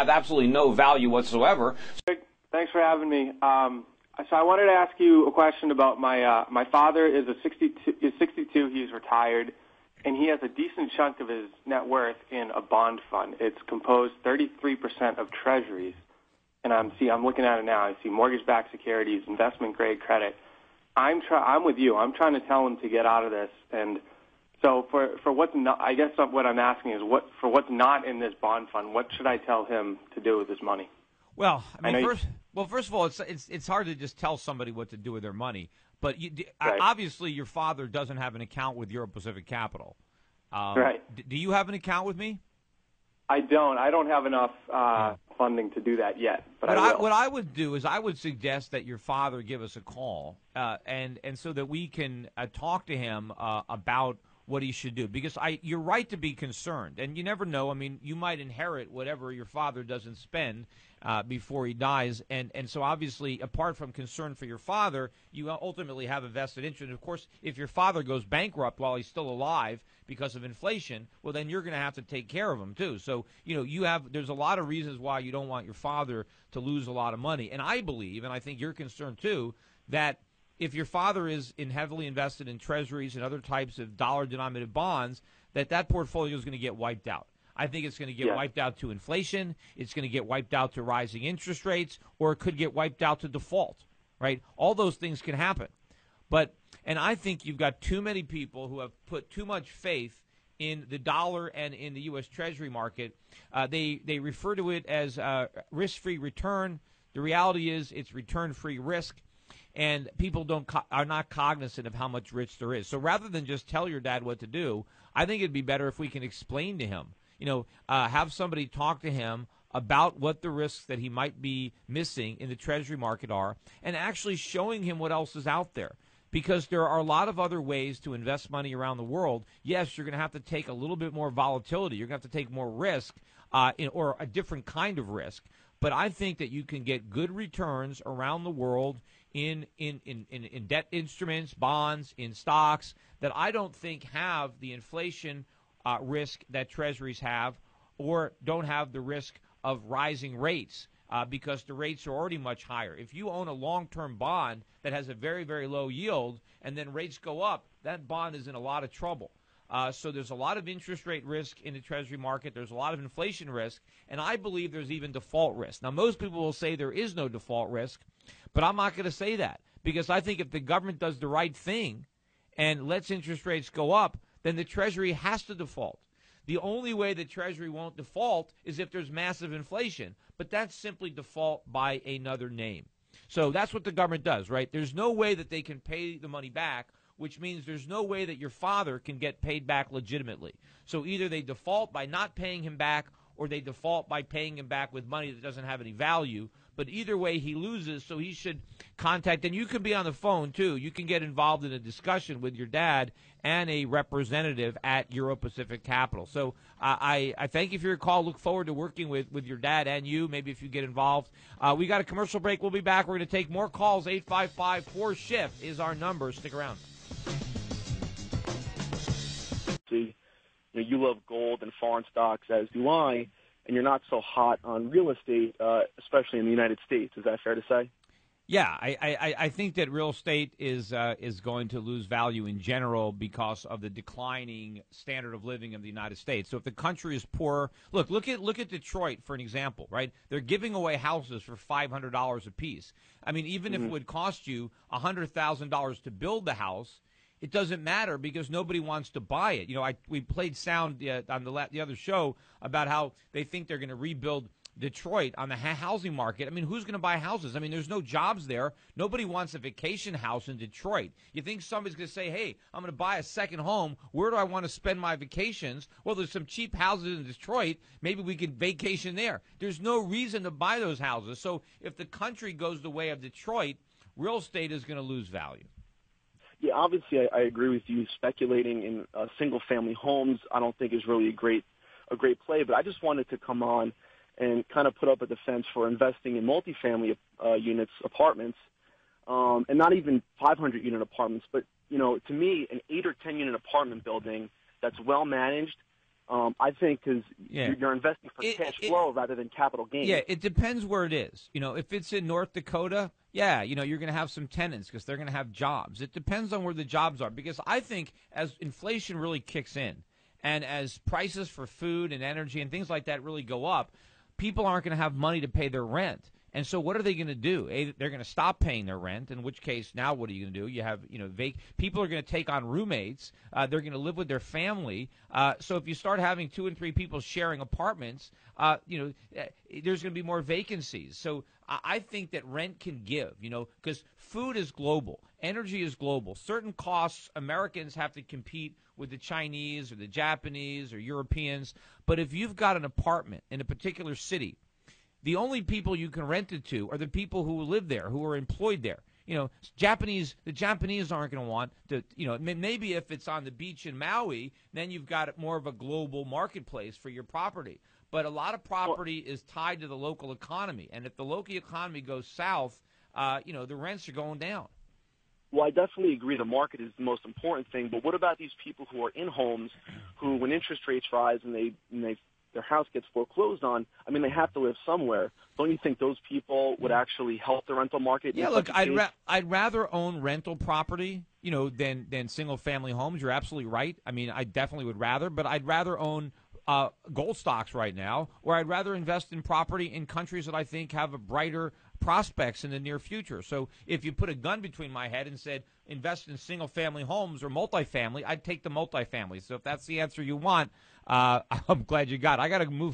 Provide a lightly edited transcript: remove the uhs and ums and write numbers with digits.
have absolutely no value whatsoever. Thanks for having me. So I wanted to ask you a question about my father is 62. He's retired, and he has a decent chunk of his net worth in a bond fund. It's composed 33% of treasuries, and I'm looking at it now. I see mortgage-backed securities, investment-grade credit. I'm with you. I'm trying to tell him to get out of this, and so for what's not, I guess what I'm asking is for what's not in this bond fund, what should I tell him to do with his money? Well, first of all, it's hard to just tell somebody what to do with their money. But right. Obviously, your father doesn't have an account with Euro Pacific Capital. Right. Do you have an account with me? I don't. I don't have enough funding to do that yet. But what I would do is I would suggest that your father give us a call, and so that we can talk to him about what he should do, because you're right to be concerned, and you never know. I mean, you might inherit whatever your father doesn't spend before he dies, and so obviously, apart from concern for your father, you ultimately have a vested interest. Of course, if your father goes bankrupt while he's still alive because of inflation, well, then you're going to have to take care of him too. So there's a lot of reasons why you don't want your father to lose a lot of money, and I believe, and I think you're concerned too, that if your father is heavily invested in treasuries and other types of dollar-denominated bonds, that portfolio is going to get wiped out. I think it's going to get wiped out to inflation. It's going to get wiped out to rising interest rates, or it could get wiped out to default, right? All those things can happen. And I think you've got too many people who have put too much faith in the dollar and in the U.S. Treasury market. They refer to it as risk-free return. The reality is it's return-free risk. And people are not cognizant of how much risk there is. So rather than just tell your dad what to do, I think it'd be better if we can explain to him, have somebody talk to him about what the risks that he might be missing in the Treasury market are, and actually showing him what else is out there. Because there are a lot of other ways to invest money around the world. Yes, you're going to have to take a little bit more volatility. You're going to have to take more risk, or a different kind of risk. But I think that you can get good returns around the world in debt instruments, bonds, in stocks that I don't think have the inflation risk that treasuries have, or don't have the risk of rising rates because the rates are already much higher. If you own a long-term bond that has a very, very low yield and then rates go up, that bond is in a lot of trouble. So there's a lot of interest rate risk in the Treasury market. There's a lot of inflation risk, and I believe there's even default risk. Now, most people will say there is no default risk, but I'm not going to say that, because I think if the government does the right thing and lets interest rates go up, then the Treasury has to default. The only way the Treasury won't default is if there's massive inflation, but that's simply default by another name. So that's what the government does, right? There's no way that they can pay the money back, which means there's no way that your father can get paid back legitimately. So either they default by not paying him back, or they default by paying him back with money that doesn't have any value. But either way, he loses, so he should contact. And you can be on the phone, too. You can get involved in a discussion with your dad and a representative at Euro Pacific Capital. So I thank you for your call. Look forward to working with your dad and you, maybe if you get involved. We got a commercial break. We'll be back. We're going to take more calls. 855-4SCHIFF is our number. Stick around. See, you love gold and foreign stocks, as do I, and you're not so hot on real estate, especially in the United States. Is that fair to say? Yeah, I think that real estate is going to lose value in general because of the declining standard of living of the United States. So if the country is poor, look at Detroit for an example, right? They're giving away houses for $500 a piece. I mean, even if it would cost you $100,000 to build the house, it doesn't matter because nobody wants to buy it. We played sound on the other show about how they think they're going to rebuild Detroit on the housing market. I mean, who's going to buy houses? I mean, there's no jobs there. Nobody wants a vacation house in Detroit. You think somebody's going to say, hey, I'm going to buy a second home. Where do I want to spend my vacations? Well, there's some cheap houses in Detroit. Maybe we can vacation there. There's no reason to buy those houses. So if the country goes the way of Detroit, real estate is going to lose value. Yeah, obviously, I agree with you. Speculating in single-family homes, I don't think is really a great play. But I just wanted to come on and kind of put up a defense for investing in multifamily units, apartments, and not even 500-unit apartments. But to me, an 8 or 10-unit apartment building that's well managed, I think because you're investing for cash flow rather than capital gain. Yeah, it depends where it is. If it's in North Dakota, you're going to have some tenants because they're going to have jobs. It depends on where the jobs are, because I think as inflation really kicks in and as prices for food and energy and things like that really go up, people aren't going to have money to pay their rent. And so what are they going to do? They're going to stop paying their rent, in which case now what are you going to do? You have, people are going to take on roommates. They're going to live with their family. So if you start having 2 and 3 people sharing apartments, there's going to be more vacancies. So I think that rent can give, because food is global. Energy is global. Certain costs, Americans have to compete with the Chinese or the Japanese or Europeans. But if you've got an apartment in a particular city, the only people you can rent it to are the people who live there, who are employed there. The Japanese aren't going to want to, maybe if it's on the beach in Maui, then you've got more of a global marketplace for your property. But a lot of property is tied to the local economy. And if the local economy goes south, the rents are going down. Well, I definitely agree the market is the most important thing. But what about these people who are in homes who, when interest rates rise and their house gets foreclosed on, they have to live somewhere. Don't you think those people would actually help the rental market? Yeah, look, I'd rather own rental property, than single-family homes. You're absolutely right. I definitely would rather, but I'd rather own gold stocks right now, or I'd rather invest in property in countries that I think have a brighter prospects in the near future. So if you put a gun between my head and said invest in single-family homes or multifamily, I'd take the multifamily. So if that's the answer you want, I'm glad you got it. I got to move